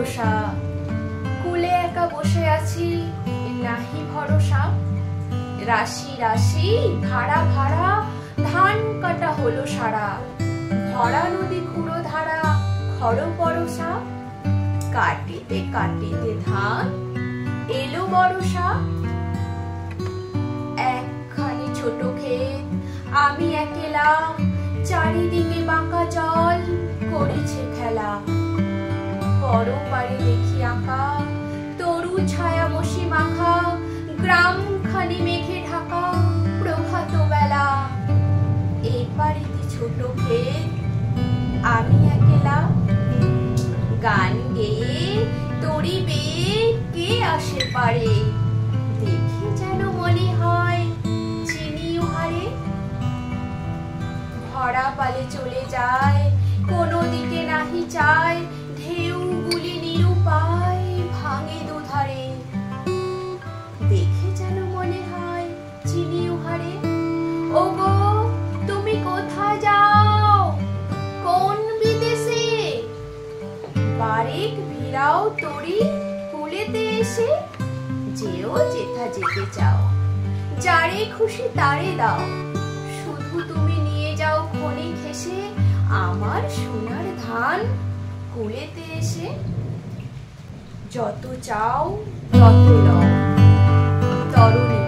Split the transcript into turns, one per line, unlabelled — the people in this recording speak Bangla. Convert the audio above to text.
ভরসা, কুলে একা বসে আছি নাহি ভরসা। রাশি রাশি ভাড়া ভাড়া ধান কাটা হলো সারা। ভরা নদী খুঁড়ো ধারা খড় পরশা। কাটিতে কাটিতে ধান এলো বরষা। একখানি ছোট ক্ষেত আমি একেলা, চারিদিকে বাঁকা জল করেছে খেলা। পরপারে দেখি আঁকা তরু ছায়া মশি মাখা। গ্রাম খানি মেঘে ঢাকা প্রভাত বেলা। এপারিতে ছোট ক্ষেত আমি একেলা, গান গেয়ে তরি বেয়ে কে আসে পারে। দেখে যেন মনে হয় চিনি উহারে। ভরা পালে চলে যায় কোনো দিকে নাহি চায়। ঢেউগুলি নিরুপায় ভাঙে দুধারে। দেখে যেন মনে হয় চিনি উহারে। ওগো তুমি কোথায় যাও, কোন বিদেশে? বারেক ভিড়াও তরি কুলেতে এসে। যেও যেথা যেতে চাও, যারে খুশি তারে দাও। শুধু তুমি নিয়ে যাও ক্ষণিক হেসে আমার সোনার ধান কুলেতে এসে। যত চাও তত লও তরুণী।